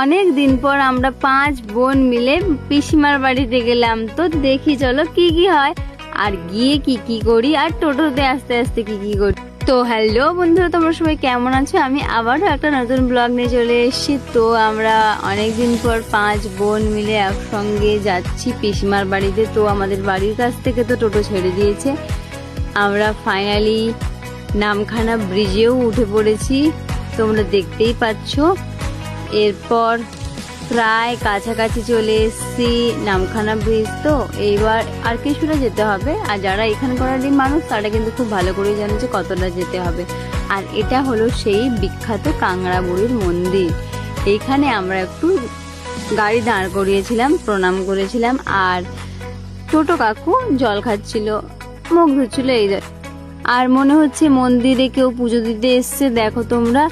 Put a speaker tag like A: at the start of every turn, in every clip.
A: অনেক দিন পর আমরা 5 বোন মিলে পিসিমার বাড়িতে গেলাম। তো দেখি চলো কি কি হয় আর গিয়ে কি কি করি আর টোটোতে আস্তে আস্তে কি কি করি। তো হ্যালো বন্ধুরা, তোমরা সবাই কেমন আছো? আমি আবারও একটা নতুন ব্লগ নিয়ে চলে এসেছি। তো আমরা অনেকদিন পর 5 বোন মিলে একসঙ্গে যাচ্ছি পিসিমার বাড়িতে। তো আমাদের বাড়ির কাছ থেকে তো টোটো ছেড়ে দিয়েছে, আমরা ফাইনালি নামখানা ব্রিজেও উঠে পড়েছি, তোমরা দেখতেই পাচ্ছ। এরপর প্রায় কাছাকাছি চলে এসেছি নামখানা ব্রিজ। তো এইবার আর কিছুটা যেতে হবে, আর যারা এখানকারই মানুষ তারা কিন্তু খুব ভালো করে জানে যে কতটা যেতে হবে। আর এটা হলো সেই বিখ্যাত কাংড়া বুড়ির মন্দির। এইখানে আমরা একটু গাড়ি দাঁড় করিয়েছিলাম, প্রণাম করেছিলাম, আর টোটো কাকু জল খাচ্ছিল, মুখ ধুচ্ছিল। এই আর মনে হচ্ছে মন্দিরে কেউ পুজো দিতে এসছে, দেখো তোমরা।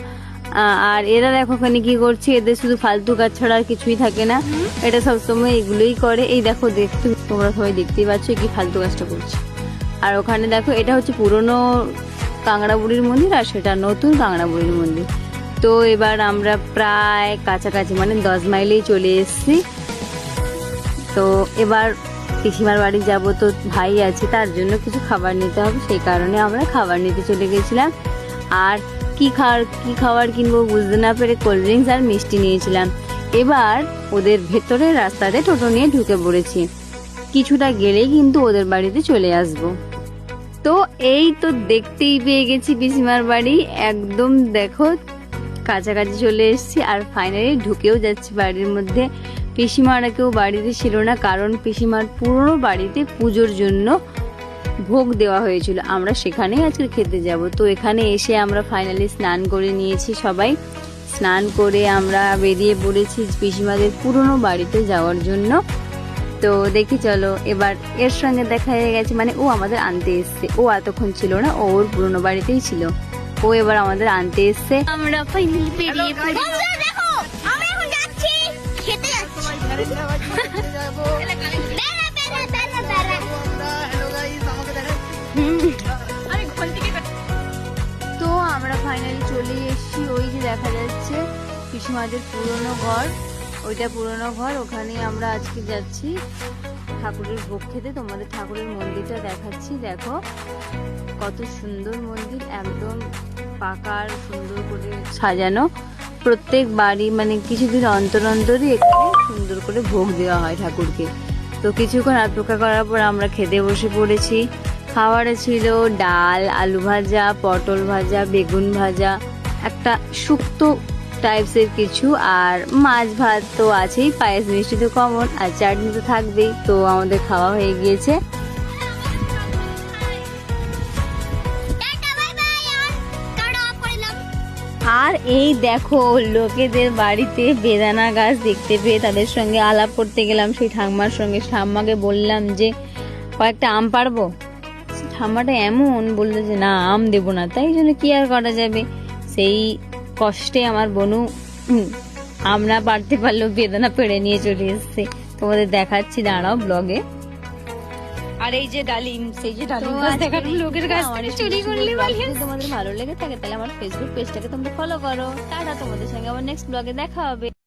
A: আর এরা দেখো ওখানে কি করছে, এদের শুধু ফালতু কাজ ছাড়া আর কিছুই থাকে না, এটা সবসময় এগুলোই করে। এই দেখো, দেখতে তোমরা সবাই দেখতেই পাচ্ছ কি ফালতু কাজটা করছে। আর ওখানে দেখো, এটা হচ্ছে পুরনো কাংড়া বুড়ির মন্দির আর সেটা নতুন কাংড়া বুড়ির মন্দির। তো এবার আমরা প্রায় কাছাকাছি মানে 10 মাইলেই চলে এসেছি। তো এবার পিসিমার বাড়ি যাব, তো ভাই আছে, তার জন্য কিছু খাবার নিতে হবে, সেই কারণে আমরা খাবার নিতে চলে গেছিলাম। আর কি খাবার কিনবো বুঝতে না পেরে কোল্ড ড্রিঙ্কস আর মিষ্টি নিয়েছিলাম। এবার ওদের ভেতরের রাস্তাতে টোটো নিয়ে ঢুকে পড়েছি, কিছুটা গেলেই কিন্তু ওদের বাড়িতে চলে আসব। তো এই তো দেখতেই পেয়ে গেছি পিসিমার বাড়ি, একদম দেখো কাছাকাছি চলে এসেছি। আর ফাইনালি ঢুকেও যাচ্ছি বাড়ির মধ্যে। পিসিমারা কেউ বাড়িতে ছিল না, কারণ পিসিমার পুরনো বাড়িতে পুজোর জন্য ভোগ দেওয়া হয়েছিল, আমরা সেখানেই আজকে খেতে যাব। তো এখানে এসে আমরা ফাইনালি স্নান করে নিয়েছি সবাই। স্নান করে আমরা বেরিয়ে পড়েছি পিসিমাদের পুরনো বাড়িতে যাওয়ার জন্য। তো দেখি চলো, এবার এর সঙ্গে দেখা হয়ে গেছে, মানে ও আমাদের আনতে এসছে, ও এতক্ষণ ছিল না, ওর পুরনো বাড়িতেই ছিল, ও এবার আমাদের আনতে এসছে। আমরা ফাইনালি বেরিয়ে পড়েছি। তো আমরা ফাইনালি চলে এসেছি, ওই যে দেখা যাচ্ছে পিসিমাদের পুরনো ঘর, ওইটা পুরনো ঘর, ওখানে আমরা আজকে যাচ্ছি ঠাকুরের ভোগ খেতে। তোমাদের ঠাকুরের মন্দিরটা দেখাচ্ছি, দেখো কত সুন্দর মন্দির, একদম পাকার সুন্দর করে সাজানো। প্রত্যেক বাড়ি মানে কিছুদিন অন্তর অন্তরই এখানে সুন্দর করে ভোগ দেওয়া হয় ঠাকুরকে। তো কিছুক্ষণ অপেক্ষা করার পর আমরা খেতে বসে পড়েছি। খাবারে ছিল ডাল, আলু ভাজা, পটল ভাজা, বেগুন ভাজা, একটা শুক্তো টাইপসের কিছু, আর মাছ ভাত তো আছেই, পায়েস মিষ্টি তো কমন, আর চাটনি তো থাকবেই। তো আমাদের খাওয়া হয়ে গিয়েছে। আর এই দেখো লোকেদের বাড়িতে বেদানা গাছ দেখতে পেয়ে তাদের সঙ্গে আলাপ করতে গেলাম, সেই ঠাম্মার সঙ্গে। ঠাম্মাকে বললাম যে কয়েকটা আম পারবো, ঠাম্মাটা এমন বললো যে না, আম দেবো না। তাই জন্য কি আর করা যাবে, সেই কষ্টে আমার বনু আম না পারতে পারলেও বেদানা পেড়ে নিয়ে চলে এসছে। তোমাদের দেখাচ্ছি, দাঁড়াও ব্লগে। আর এই যে ডালিম, সেই যে ডালিম গাছ দেখানো লোকের কাছ থেকে চুরি করলে তোমাদের ভালো লেগে থাকে তাহলে আমার ফেসবুক পেজটাকে তোমরা ফলো করো। টাটা, তোমাদের সঙ্গে আবার নেক্সট ব্লগে দেখা হবে।